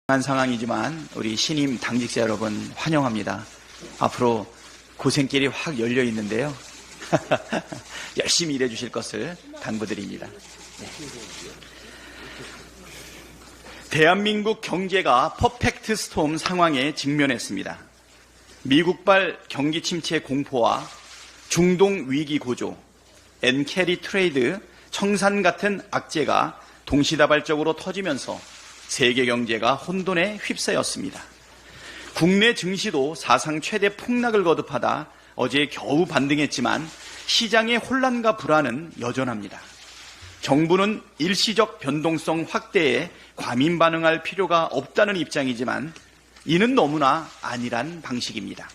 한 상황이지만 우리 신임 당직자 여러분 환영합니다. 앞으로 고생길이 확 열려 있는데요. 열심히 일해 주실 것을 당부드립니다. 네. 대한민국 경제가 퍼펙트 스톰 상황에 직면했습니다. 미국발 경기 침체 공포와 중동 위기 고조, 엔캐리 트레이드, 청산 같은 악재가 동시다발적으로 터지면서 세계 경제가 혼돈에 휩싸였습니다. 국내 증시도 사상 최대 폭락을 거듭하다 어제 겨우 반등했지만 시장의 혼란과 불안은 여전합니다. 정부는 일시적 변동성 확대에 과민 반응할 필요가 없다는 입장이지만 이는 너무나 안일한 방식입니다.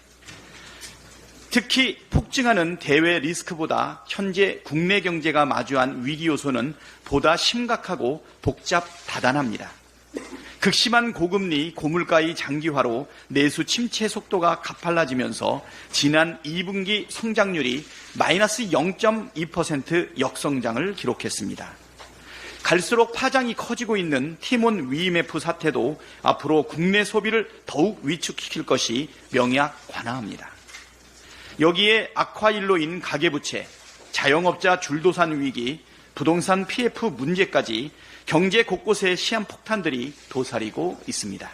특히 폭증하는 대외 리스크보다 현재 국내 경제가 마주한 위기 요소는 보다 심각하고 복잡 다단합니다. 극심한 고금리, 고물가의 장기화로 내수 침체 속도가 가팔라지면서 지난 2분기 성장률이 마이너스 0.2% 역성장을 기록했습니다. 갈수록 파장이 커지고 있는 티몬 위메프 사태도 앞으로 국내 소비를 더욱 위축시킬 것이 명약관화합니다. 여기에 악화일로인 가계부채, 자영업자 줄도산 위기, 부동산 PF 문제까지 경제 곳곳에 시한폭탄들이 도사리고 있습니다.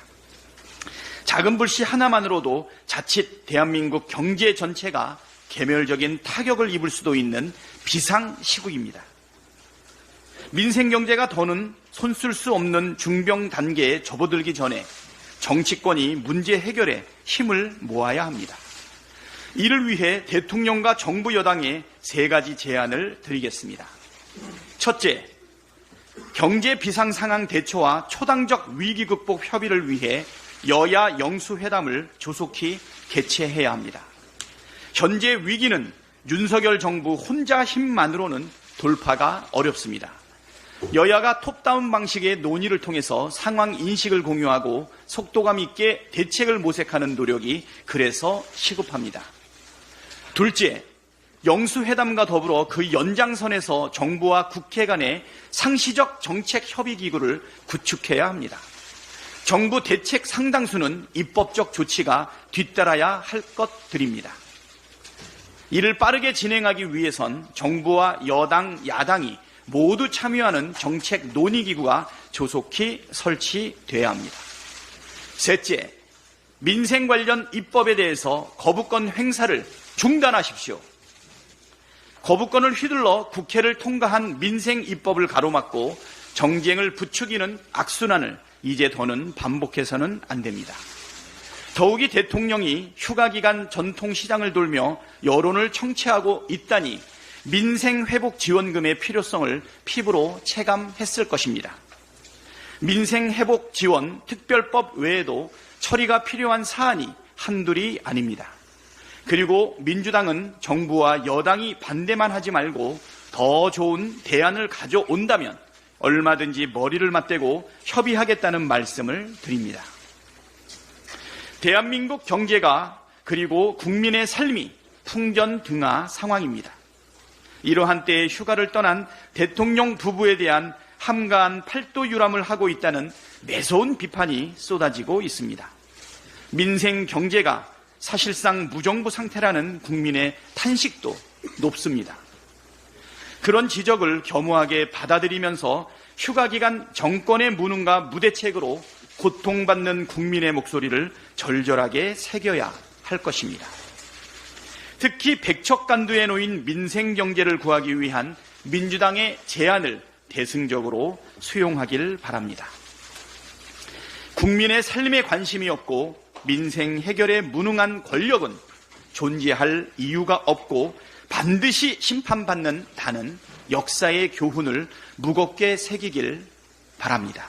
작은 불씨 하나만으로도 자칫 대한민국 경제 전체가 개멸적인 타격을 입을 수도 있는 비상시국입니다. 민생경제가 더는 손쓸 수 없는 중병 단계에 접어들기 전에 정치권이 문제 해결에 힘을 모아야 합니다. 이를 위해 대통령과 정부 여당에 3가지 제안을 드리겠습니다. 첫째, 경제 비상상황 대처와 초당적 위기 극복 협의를 위해 여야 영수회담을 조속히 개최해야 합니다. 현재 위기는 윤석열 정부 혼자 힘만으로는 돌파가 어렵습니다. 여야가 톱다운 방식의 논의를 통해서 상황 인식을 공유하고 속도감 있게 대책을 모색하는 노력이 그래서 시급합니다. 둘째, 영수회담과 더불어 그 연장선에서 정부와 국회 간의 상시적 정책 협의 기구를 구축해야 합니다. 정부 대책 상당수는 입법적 조치가 뒤따라야 할 것들입니다. 이를 빠르게 진행하기 위해선 정부와 여당, 야당이 모두 참여하는 정책 논의기구가 조속히 설치돼야 합니다. 셋째, 민생 관련 입법에 대해서 거부권 행사를 중단하십시오. 거부권을 휘둘러 국회를 통과한 민생 입법을 가로막고 정쟁을 부추기는 악순환을 이제 더는 반복해서는 안 됩니다. 더욱이 대통령이 휴가기간 전통시장을 돌며 여론을 청취하고 있다니 민생회복지원금의 필요성을 피부로 체감했을 것입니다. 민생회복지원 특별법 외에도 처리가 필요한 사안이 한둘이 아닙니다. 그리고 민주당은 정부와 여당이 반대만 하지 말고 더 좋은 대안을 가져온다면 얼마든지 머리를 맞대고 협의하겠다는 말씀을 드립니다. 대한민국 경제가 그리고 국민의 삶이 풍전등화 상황입니다. 이러한 때에 휴가를 떠난 대통령 부부에 대한 함가한 팔도 유람을 하고 있다는 매서운 비판이 쏟아지고 있습니다. 민생 경제가 사실상 무정부 상태라는 국민의 탄식도 높습니다. 그런 지적을 겸허하게 받아들이면서 휴가기간 정권의 무능과 무대책으로 고통받는 국민의 목소리를 절절하게 새겨야 할 것입니다. 특히 백척간두에 놓인 민생경제를 구하기 위한 민주당의 제안을 대승적으로 수용하길 바랍니다. 국민의 삶에 관심이 없고 민생 해결에 무능한 권력은 존재할 이유가 없고 반드시 심판받는 다는 역사의 교훈을 무겁게 새기길 바랍니다.